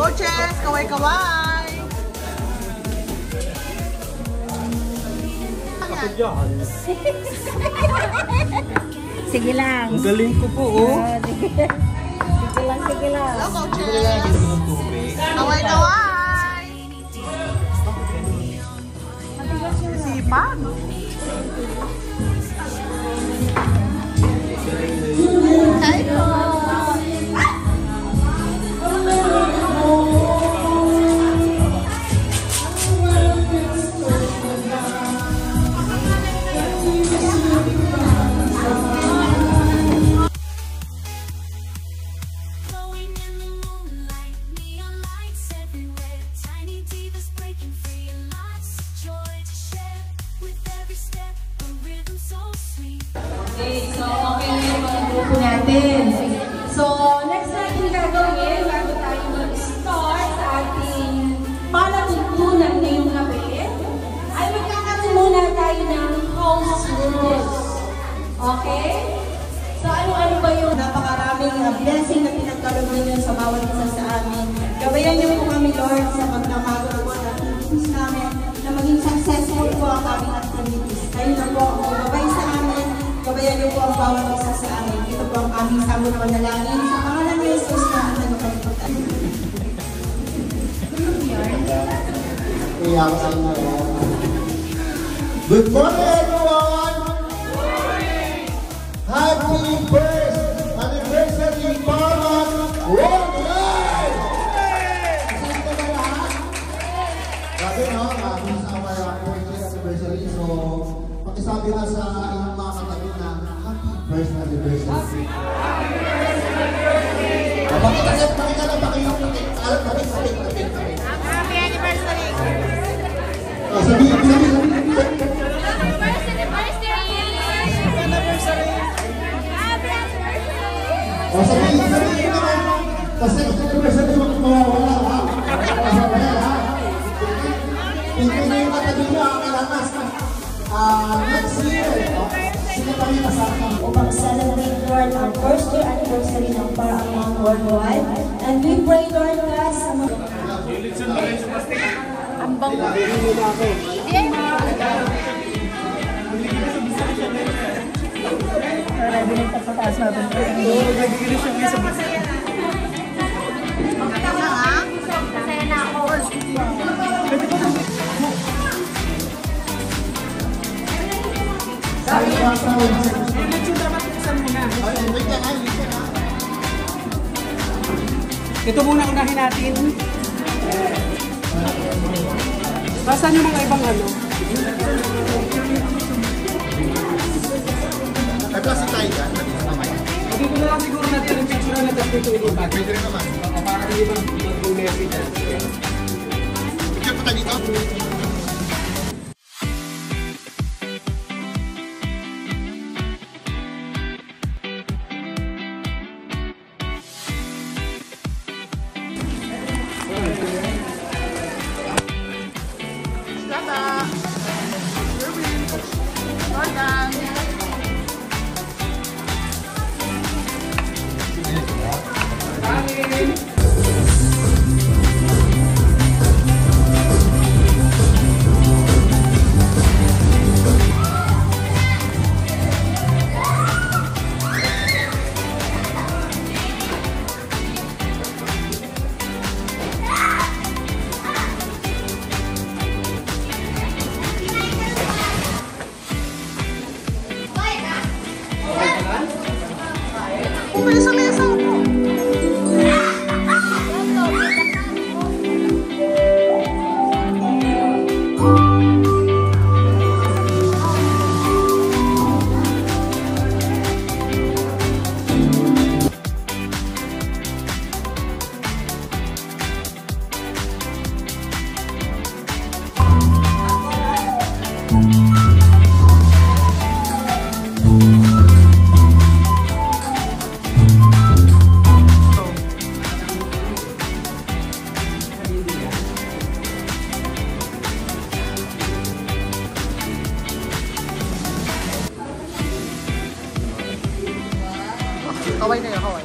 Coaches, kaway-kaway! Sige lang. Ang galing ko po, oh. Sige lang, sige lang. Hello, coaches! Kaway-kaway! Sipag! Hi po! Okay, so okay na yung mga grupo natin. So, next natin gagawin bago tayo mag-start sa ating palatuntunan ngayong gabi, ay magkakaroon muna tayo ng house rules. Okay? So, ano-ano ba yung napakaraming blessing na pinagkaroon ninyo sa bawat isa sa amin. Gabayan niyo po kami, Lord, sa pagkamago po at activities namin na maging successful po ang aming activities. Kayo na po ang gabay sa amin. Gabayan niyo po ang bawat isa sa amin. Ito po ang aming sabot panalangin. Sa pangalan ni Jesus na ang nagpapaliputan. Good morning, everyone! Happy first anniversary, Paman Worldwide! Kasi ito na lahat? Grabe, no? Happy sa our first anniversary. So, pakisabi na sa inyong mga katabi na happy first anniversary. Pakita na ba kayo? Happy anniversary! Sabihin. O sabihin naman, kasi anniversary mo mawawala, ha? Sabihin, ha? Hindi na yung katabi nyo ang kailangan. Next year, sino pa rin kasama? Upang celebrate, Lord, our first year anniversary ng Paramount Worldwide. And we pray, Lord, God, sa mga... Ang bango. Ready na ito pataas natin. Oo, nagigilis yung isa. Masaya na ako. Ito muna unahin natin. Saan yung mga ibang ano? Nag-classic tayo dyan. Dito na lang siguro natin yung picture na tapos dito ilipat. Pwede rin naman. Para hindi mag-message. Picture pa tayo dito? Mesa-mesa ako. Kaway na yun, kaway.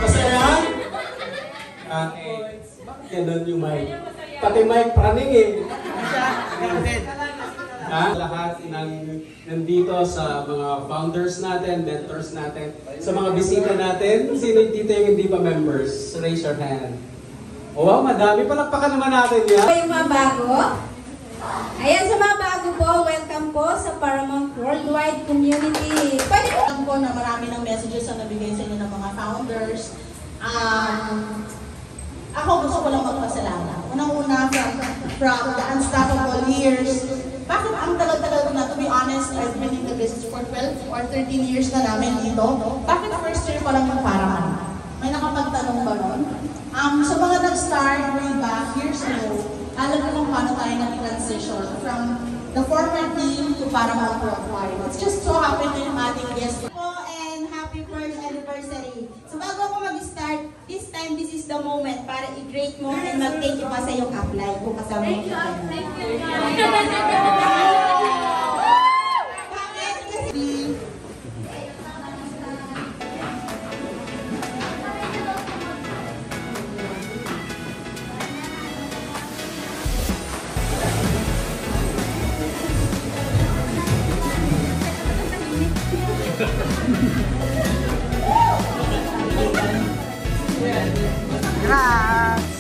Masaya? Bakit ganun yung mic? Pati mic praning eh. Ha? Lahat nandito sa mga founders natin, mentors natin, sa mga bisita natin. Sino dito yung hindi pa members? Raise your hand. Oh, wow, madami. Palakpakan naman natin yan. Yung mga bago. Ayan, sa mga bago po, welcome po sa Paramount Worldwide Community. Pwede po. Alam ko na marami ng messages na nabigay sa inyo ng mga founders. Ako gusto ko lang magpasalamat. Unang-una from the unstoppable years. Bakit ang tagal-tagal ko na? To be honest, I've been in the business for 12 or 13 years na namin dito. Bakit first year pa lang yung Paramount? May nakapagtanong ba nun? Sa mga nag-start way back years ago, alam ko kung paano tayo nag-transition from the former team to Paramount Worldwide. It's just so happy na yung ating guest. And happy first anniversary. So bago ako mag-start, this time, this is the moment para i-great mo and mag-thank you pa sa iyong apply kung kasama mo. Thank you. Bakit? Kasi Congrats!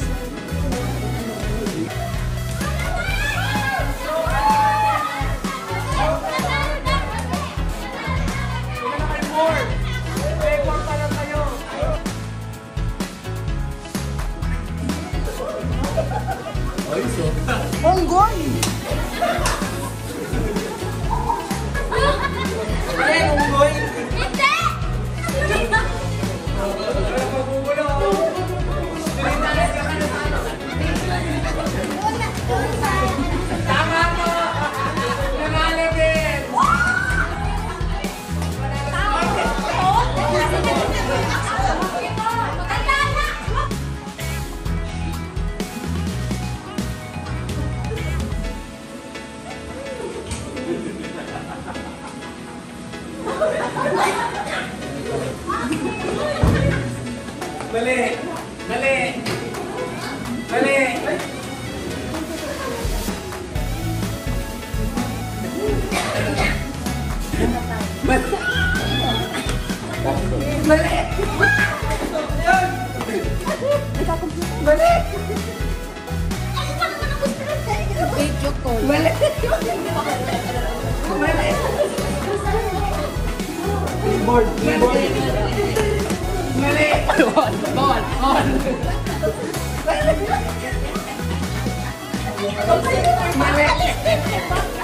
Onggoy! Mali! Mali! Mali! Mali! Video call. Mali! Keyboard! Keyboard! Mali! On! Mali!